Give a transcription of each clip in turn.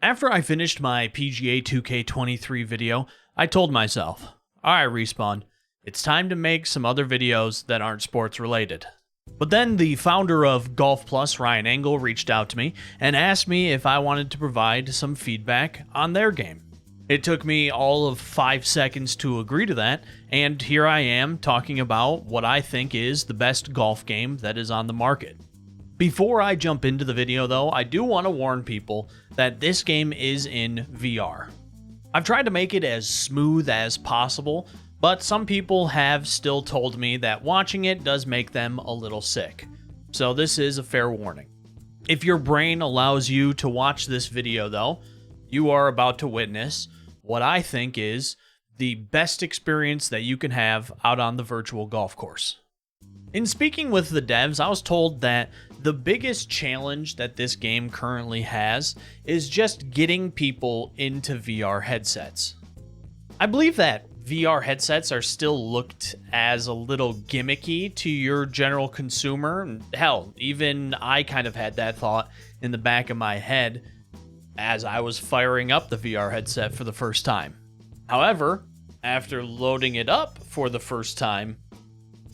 After I finished my PGA 2K23 video, I told myself, alright Respawn, it's time to make some other videos that aren't sports related. But then the founder of golfplus, Ryan Engel, reached out to me and asked me if I wanted to provide some feedback on their game. It took me all of 5 seconds to agree to that, and here I am talking about what I think is the best golf game that is on the market. Before I jump into the video though, I do want to warn people that this game is in VR. I've tried to make it as smooth as possible, but some people have still told me that watching it does make them a little sick. So this is a fair warning. If your brain allows you to watch this video though, you are about to witness what I think is the best experience that you can have out on the virtual golf course. In speaking with the devs, I was told that the biggest challenge that this game currently has is just getting people into VR headsets. I believe that VR headsets are still looked as a little gimmicky to your general consumer. And hell, even I kind of had that thought in the back of my head as I was firing up the VR headset for the first time. However, after loading it up for the first time,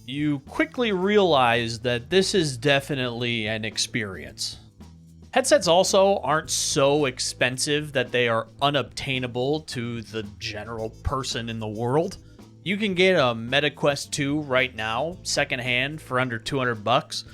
you quickly realize that this is definitely an experience. Headsets also aren't so expensive that they are unobtainable to the general person in the world. You can get a MetaQuest 2 right now, secondhand for under $200.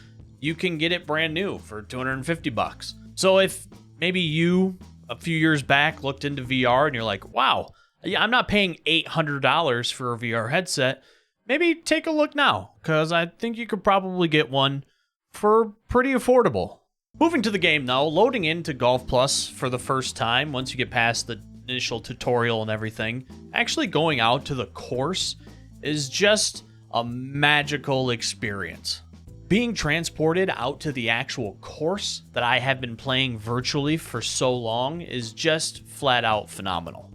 You can get it brand new for $250. So if maybe you, a few years back, looked into VR and you're like, wow, I'm not paying $800 for a VR headset, maybe take a look now, because I think you could probably get one for pretty affordable. Moving to the game though, loading into golfplus for the first time, once you get past the initial tutorial and everything, actually going out to the course is just a magical experience. Being transported out to the actual course that I have been playing virtually for so long is just flat out phenomenal.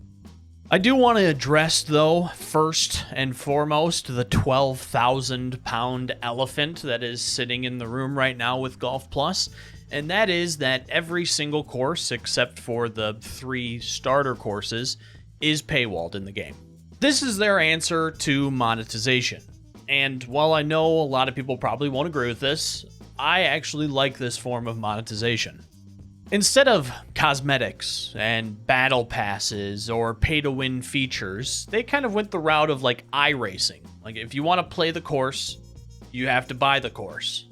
I do want to address, though, first and foremost, the 12,000 pound elephant that is sitting in the room right now with golfplus, and that is that every single course, except for the 3 starter courses, is paywalled in the game. This is their answer to monetization. And while I know a lot of people probably won't agree with this, I actually like this form of monetization. Instead of cosmetics and battle passes or pay-to-win features, they kind of went the route of like iRacing. Like if you want to play the course, you have to buy the course.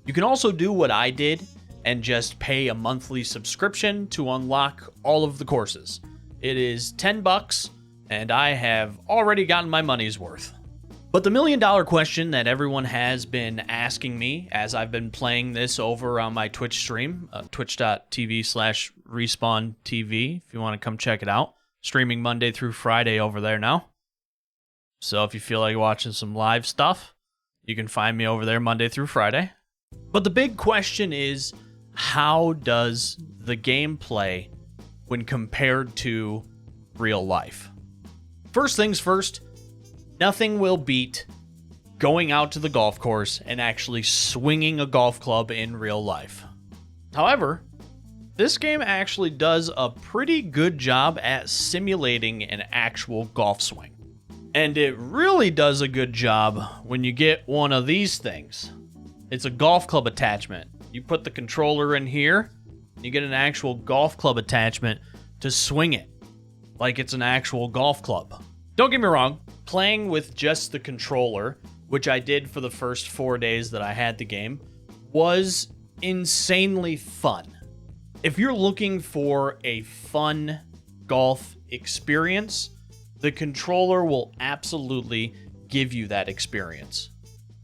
You can also do what I did and just pay a monthly subscription to unlock all of the courses. It is $10 and I have already gotten my money's worth. But the million-dollar question that everyone has been asking me as I've been playing this over on my Twitch stream, twitch.tv/RespawnTV, if you want to come check it out. Streaming Monday through Friday over there now. So if you feel like watching some live stuff, you can find me over there Monday through Friday. But the big question is, how does the game play when compared to real life? First things first, nothing will beat going out to the golf course and actually swinging a golf club in real life. However, this game actually does a pretty good job at simulating an actual golf swing. And it really does a good job when you get one of these things. It's a golf club attachment. You put the controller in here, you get an actual golf club attachment to swing it like it's an actual golf club. Don't get me wrong, playing with just the controller, which I did for the first 4 days that I had the game, was insanely fun. If you're looking for a fun golf experience, the controller will absolutely give you that experience.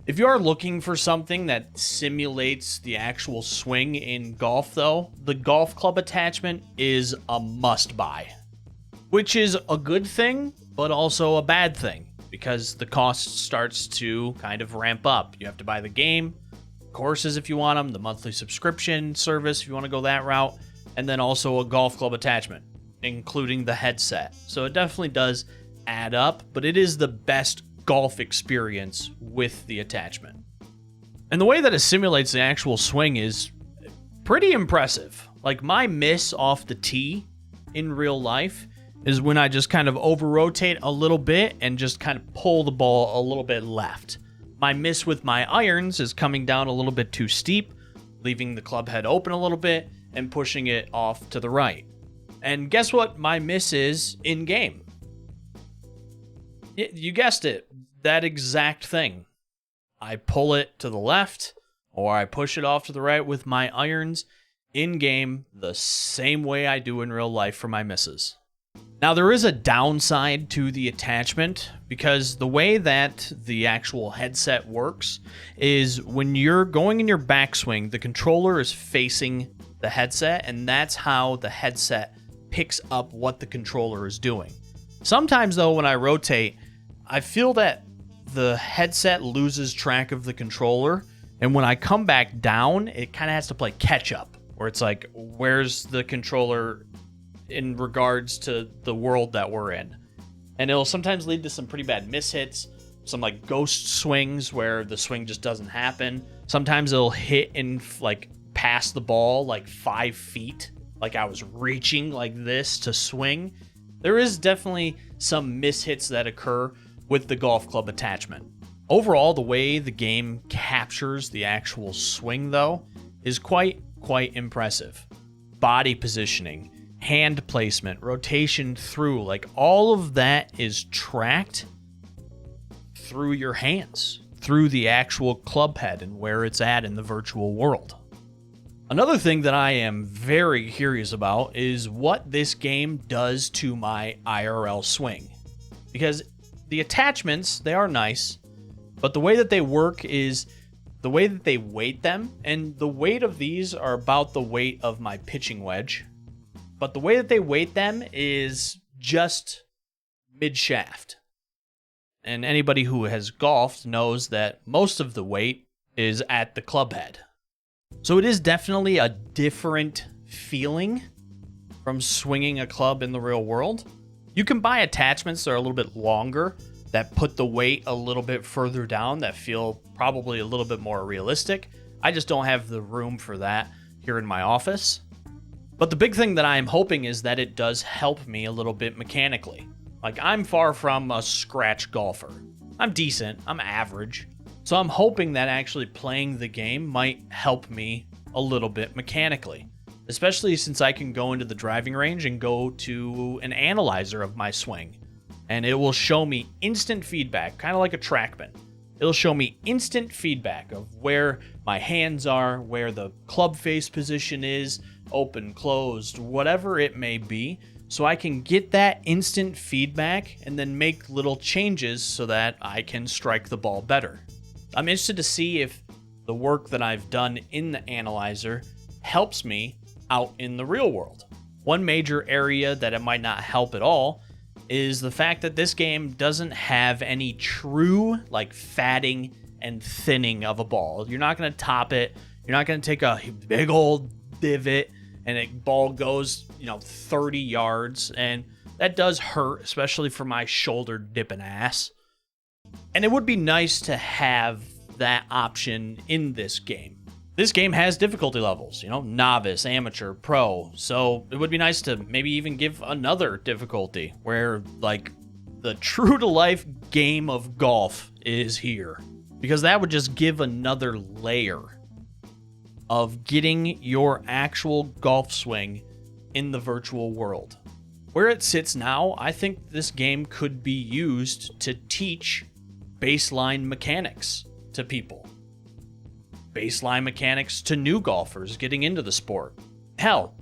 If you are looking for something that simulates the actual swing in golf though, the golf club attachment is a must-buy. Which is a good thing, but also a bad thing, because the cost starts to kind of ramp up. You have to buy the game, courses if you want them, the monthly subscription service if you want to go that route, and then also a golf club attachment, including the headset. So it definitely does add up, but it is the best golf experience with the attachment. And the way that it simulates the actual swing is pretty impressive. Like my miss off the tee in real life is when I just kind of over-rotate a little bit and just kind of pull the ball a little bit left. My miss with my irons is coming down a little bit too steep, leaving the club head open a little bit and pushing it off to the right. And guess what my miss is in game? You guessed it, that exact thing. I pull it to the left or I push it off to the right with my irons in game the same way I do in real life for my misses. Now, there is a downside to the attachment because the way that the actual headset works is when you're going in your backswing, the controller is facing the headset, and that's how the headset picks up what the controller is doing. Sometimes, though, when I rotate, I feel that the headset loses track of the controller, and when I come back down, it kind of has to play catch up, where it's like, where's the controller in regards to the world that we're in? And it'll sometimes lead to some pretty bad mishits, some like ghost swings where the swing just doesn't happen. Sometimes it'll hit and like pass the ball like 5 feet, like I was reaching like this to swing. There is definitely some mishits that occur with the golf club attachment. Overall, the way the game captures the actual swing, though, is quite impressive. Body positioning, hand placement, rotation through, like all of that is tracked through your hands, through the actual club head and where it's at in the virtual world. Another thing that I am very curious about is what this game does to my IRL swing. Because the attachments, they are nice, but the way that they work is the way that they weight them, and the weight of these are about the weight of my pitching wedge. But the way that they weight them is just mid-shaft. And anybody who has golfed knows that most of the weight is at the club head. So it is definitely a different feeling from swinging a club in the real world. You can buy attachments that are a little bit longer, that put the weight a little bit further down, that feel probably a little bit more realistic. I just don't have the room for that here in my office. But the big thing that I am hoping is that it does help me a little bit mechanically. Like, I'm far from a scratch golfer. I'm decent, I'm average. So I'm hoping that actually playing the game might help me a little bit mechanically. Especially since I can go into the driving range and go to an analyzer of my swing. And it will show me instant feedback, kind of like a TrackMan. It'll show me instant feedback of where my hands are, where the club face position is, open, closed, whatever it may be. So I can get that instant feedback and then make little changes so that I can strike the ball better. I'm interested to see if the work that I've done in the analyzer helps me out in the real world. One major area that it might not help at all is the fact that this game doesn't have any true like fatting and thinning of a ball. You're not going to top it. You're not going to take a big old divot and a ball goes, 30 yards. And that does hurt, especially for my shoulder dipping ass. And it would be nice to have that option in this game. This game has difficulty levels, novice, amateur, pro. So it would be nice to maybe even give another difficulty where like the true to life game of golf is here. Because that would just give another layer of getting your actual golf swing in the virtual world. Where it sits now, I think this game could be used to teach baseline mechanics to people. Baseline mechanics to new golfers getting into the sport. Hell,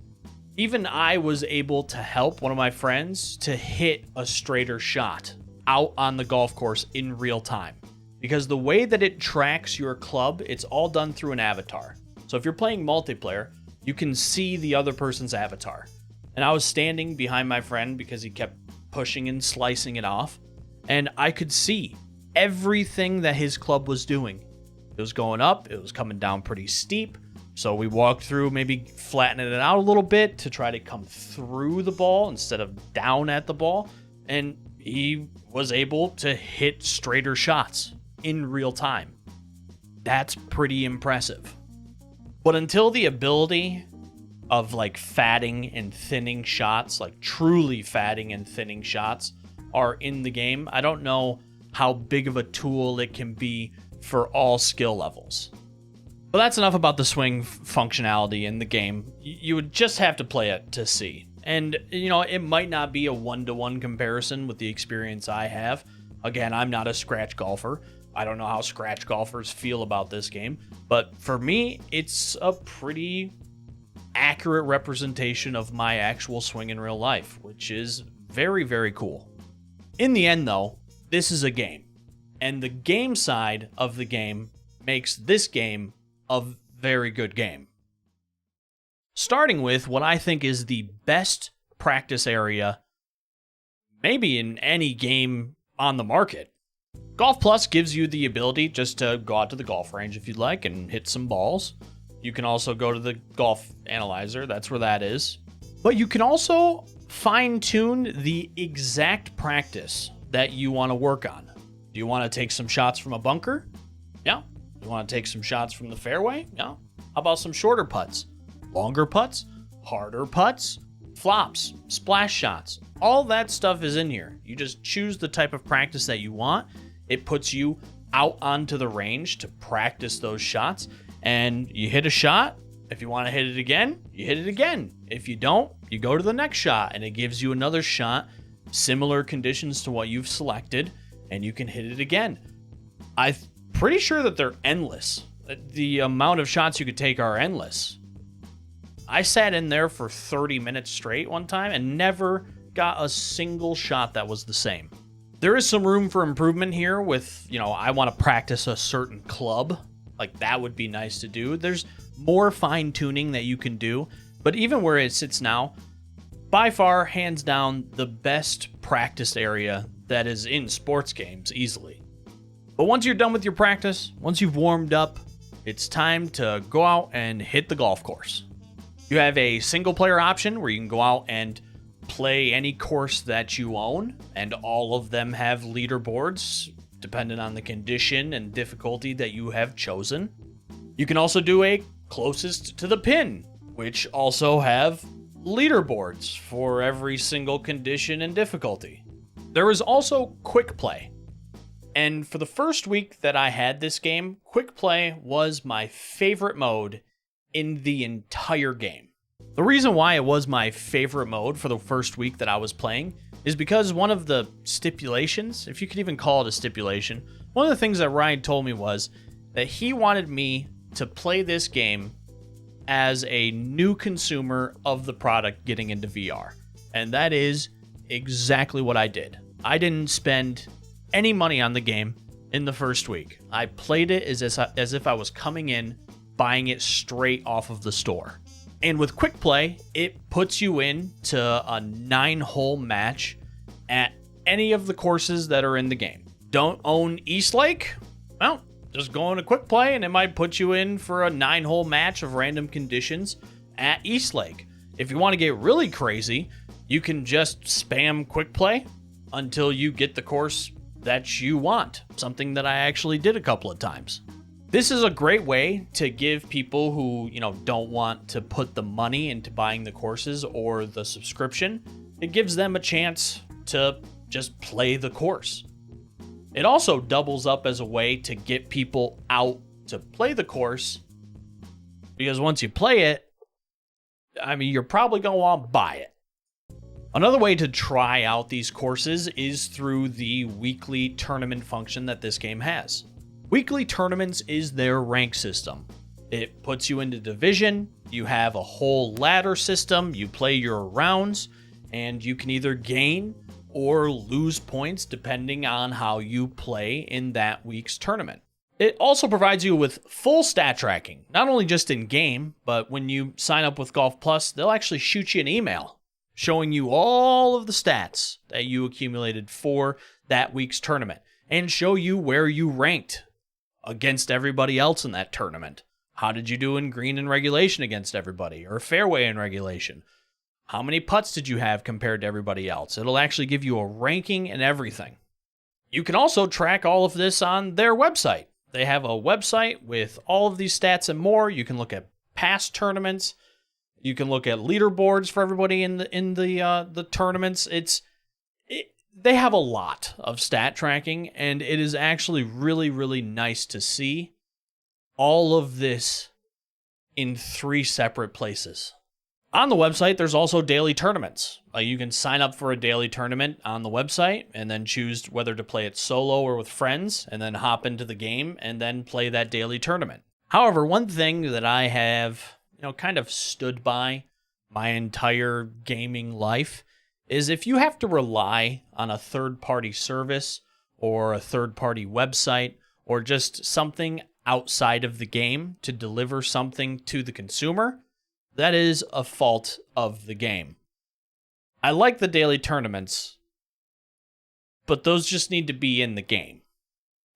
even I was able to help one of my friends to hit a straighter shot out on the golf course in real time. Because the way that it tracks your club, it's all done through an avatar. So if you're playing multiplayer, you can see the other person's avatar. And I was standing behind my friend because he kept pushing and slicing it off. And I could see everything that his club was doing. It was going up, it was coming down pretty steep. So we walked through, maybe flattening it out a little bit to try to come through the ball instead of down at the ball. And he was able to hit straighter shots in real time. That's pretty impressive. But until the ability of like fatting and thinning shots, like truly fatting and thinning shots, are in the game. I don't know how big of a tool it can be for all skill levels. But that's enough about the swing functionality in the game. You would just have to play it to see. And, you know, it might not be a one-to-one comparison with the experience I have. Again, I'm not a scratch golfer. I don't know how scratch golfers feel about this game. But for me, it's a pretty accurate representation of my actual swing in real life, which is very, very cool. In the end, though, this is a game. And the game side of the game makes this game a very good game. Starting with what I think is the best practice area, maybe in any game on the market. golfplus gives you the ability just to go out to the golf range if you'd like and hit some balls. You can also go to the golf analyzer, that's where that is. But you can also fine-tune the exact practice that you want to work on. Do you want to take some shots from a bunker? Yeah. You want to take some shots from the fairway? Yeah. How about some shorter putts? Longer putts? Harder putts? Flops? Splash shots? All that stuff is in here. You just choose the type of practice that you want. It puts you out onto the range to practice those shots. And you hit a shot. If you want to hit it again, you hit it again. If you don't, you go to the next shot and it gives you another shot, similar conditions to what you've selected, and you can hit it again. I'm pretty sure that they're endless. The amount of shots you could take are endless. I sat in there for 30 minutes straight one time and never got a single shot that was the same. There is some room for improvement here with, you know, I want to practice a certain club. Like, that would be nice to do. There's more fine tuning that you can do, but even where it sits now, by far, hands down, the best practice area that is in sports games easily. But once you're done with your practice, once you've warmed up, it's time to go out and hit the golf course. You have a single player option where you can go out and play any course that you own, and all of them have leaderboards depending on the condition and difficulty that you have chosen. You can also do a closest to the pin, which also have leaderboards for every single condition and difficulty. There is also quick play. And for the first week that I had this game, quick play was my favorite mode in the entire game. The reason why it was my favorite mode for the first week that I was playing is because one of the stipulations, if you could even call it a stipulation, one of the things that Ryan told me was that he wanted me to play this game as a new consumer of the product getting into VR. And that is exactly what I did. I didn't spend any money on the game in the first week. I played it as if I was coming in, buying it straight off of the store. And with quick play, it puts you into a 9-hole match at any of the courses that are in the game. Don't own Eastlake? Well, just go into quick play and it might put you in for a 9-hole match of random conditions at Eastlake. If you want to get really crazy, you can just spam quick play until you get the course that you want. Something that I actually did a couple of times. This is a great way to give people who, don't want to put the money into buying the courses or the subscription. It gives them a chance to just play the course. It also doubles up as a way to get people out to play the course, because once you play it, you're probably going to want to buy it. Another way to try out these courses is through the weekly tournament function that this game has. Weekly tournaments is their rank system. It puts you into division, you have a whole ladder system, you play your rounds, and you can either gain or lose points depending on how you play in that week's tournament. It also provides you with full stat tracking, not only just in game, but when you sign up with golfplus, they'll actually shoot you an email showing you all of the stats that you accumulated for that week's tournament and show you where you ranked against everybody else in that tournament. How did you do in green in regulation against everybody, or fairway in regulation? How many putts did you have compared to everybody else? It'll actually give you a ranking and everything. You can also track all of this on their website. They have a website with all of these stats and more. You can look at past tournaments. You can look at leaderboards for everybody in the tournaments. They have a lot of stat tracking, and it is actually really, really nice to see all of this in 3 separate places. On the website, there's also daily tournaments. You can sign up for a daily tournament on the website and then choose whether to play it solo or with friends, and then hop into the game and then play that daily tournament. However, one thing that I have, kind of stood by my entire gaming life is if you have to rely on a third-party service or a third-party website or just something outside of the game to deliver something to the consumer, that is a fault of the game. I like the daily tournaments, but those just need to be in the game.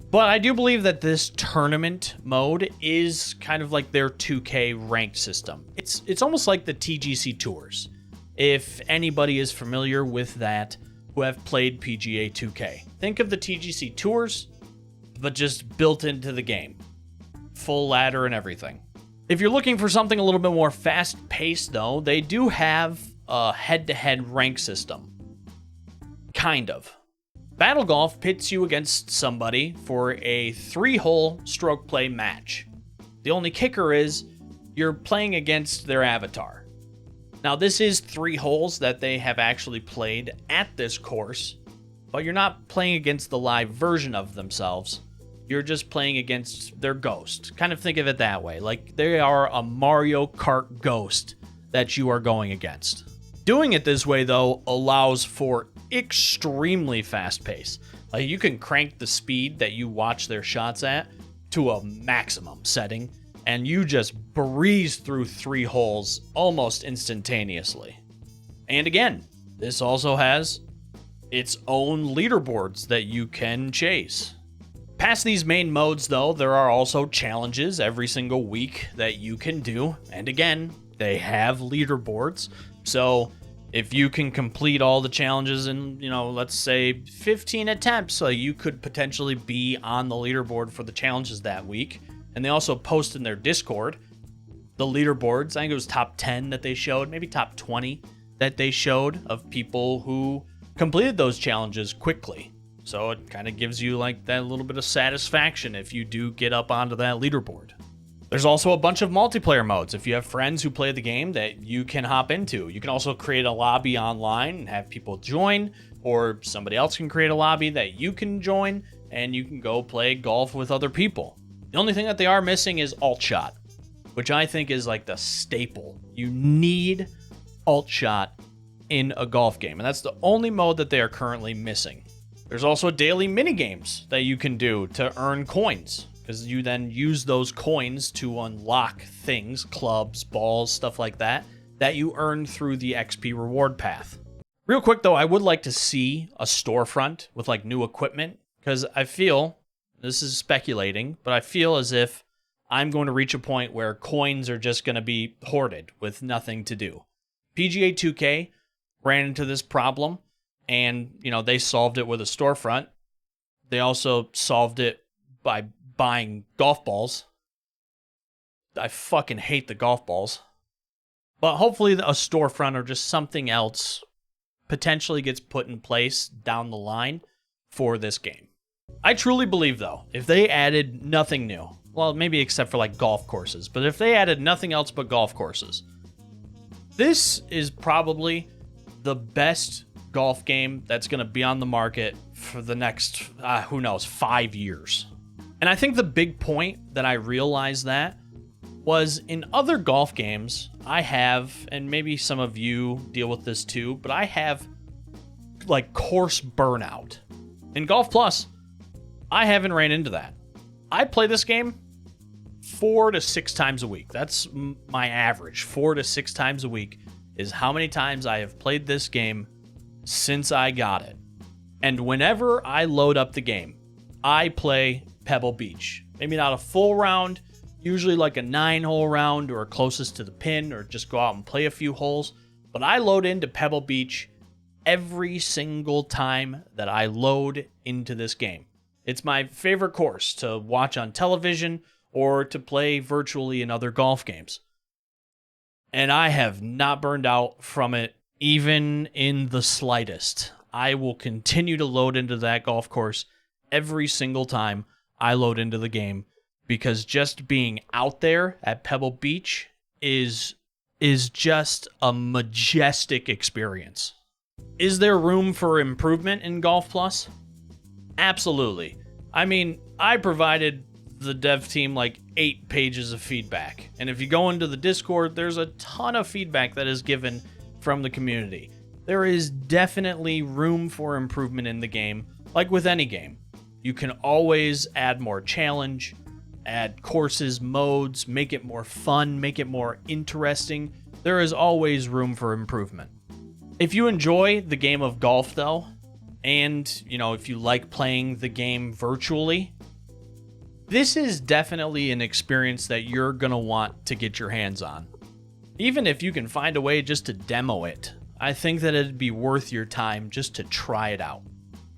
But I do believe that this tournament mode is kind of like their 2K ranked system. It's almost like the TGC Tours. If anybody is familiar with that who have played PGA 2K. Think of the TGC Tours, but just built into the game. Full ladder and everything. If you're looking for something a little bit more fast-paced, though, they do have a head-to-head rank system. Kind of. Battle Golf pits you against somebody for a 3-hole stroke play match. The only kicker is you're playing against their avatar. Now, this is 3 holes that they have actually played at this course, but you're not playing against the live version of themselves. You're just playing against their ghost. Kind of think of it that way. Like they are a Mario Kart ghost that you are going against. Doing it this way, though, allows for extremely fast pace. Like you can crank the speed that you watch their shots at to a maximum setting, and you just breeze through 3 holes almost instantaneously. And again, this also has its own leaderboards that you can chase. Past these main modes, though, there are also challenges every single week that you can do. And again, they have leaderboards. So if you can complete all the challenges in, let's say 15 attempts, you could potentially be on the leaderboard for the challenges that week. And they also post in their Discord the leaderboards. I think it was top 10 that they showed, maybe top 20 that they showed of people who completed those challenges quickly. So it kind of gives you like that little bit of satisfaction if you do get up onto that leaderboard. There's also a bunch of multiplayer modes. If you have friends who play the game that you can hop into, you can also create a lobby online and have people join, or somebody else can create a lobby that you can join and you can go play golf with other people. The only thing that they are missing is alt shot, which I think is like the staple. You need alt shot in a golf game, and that's the only mode that they are currently missing. There's also daily minigames that you can do to earn coins, because you then use those coins to unlock things, clubs, balls, stuff like that you earn through the XP reward path. Real quick though, I would like to see a storefront with like new equipment, because I feel, this is speculating, but I feel as if I'm going to reach a point where coins are just going to be hoarded with nothing to do. PGA 2K ran into this problem, and, they solved it with a storefront. They also solved it by buying golf balls. I fucking hate the golf balls. But hopefully a storefront or just something else potentially gets put in place down the line for this game. I truly believe, though, if they added nothing new, well, maybe except for like golf courses, but if they added nothing else but golf courses, this is probably the best golf game that's going to be on the market for the next, 5 years. And I think the big point that I realized that was in other golf games, I have, and maybe some of you deal with this too, but I have like course burnout. In golfplus, I haven't ran into that. I play this game 4 to 6 times a week. That's my average. 4 to 6 times a week is how many times I have played this game since I got it. And whenever I load up the game, I play Pebble Beach. Maybe not a full round, usually like a 9-hole round or closest to the pin, or just go out and play a few holes. But I load into Pebble Beach every single time that I load into this game. It's my favorite course to watch on television or to play virtually in other golf games. and I have not burned out from it even in the slightest. I will continue to load into that golf course every single time I load into the game, because just being out there at Pebble Beach is just a majestic experience. Is there room for improvement in Golf Plus? Absolutely. I mean, I provided the dev team like 8 pages of feedback, and if you go into the Discord, there's a ton of feedback that is given from the community. There is definitely room for improvement in the game, like with any game. You can always add more challenge, add courses, modes, make it more fun, make it more interesting. There is always room for improvement. If you enjoy the game of golf though, and if you like playing the game virtually, this is definitely an experience that you're gonna want to get your hands on. Even if you can find a way just to demo it, I think that it'd be worth your time just to try it out.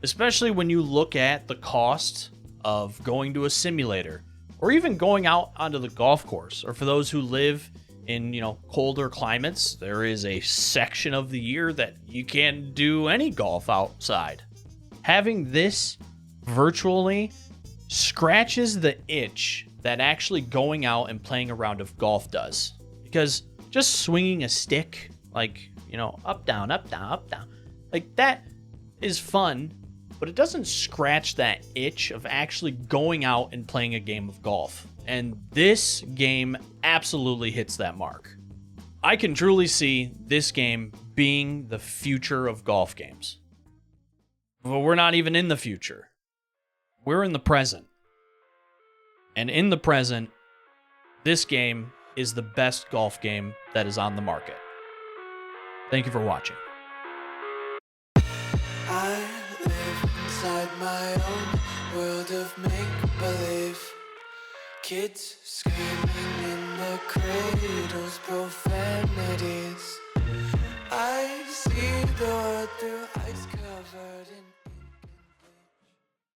Especially when you look at the cost of going to a simulator, or even going out onto the golf course. Or for those who live in, colder climates, there is a section of the year that you can't do any golf outside. Having this virtually scratches the itch that actually going out and playing a round of golf does. Because just swinging a stick, like, up, down, up, down, up, down, like that is fun, but it doesn't scratch that itch of actually going out and playing a game of golf. And this game absolutely hits that mark. I can truly see this game being the future of golf games. But we're not even in the future. We're in the present. And in the present, this game is the best golf game that is on the market. Thank you for watching. I live inside my own world of make-believe. Kids screaming in the cradles, profanities. I see the world through ice covered in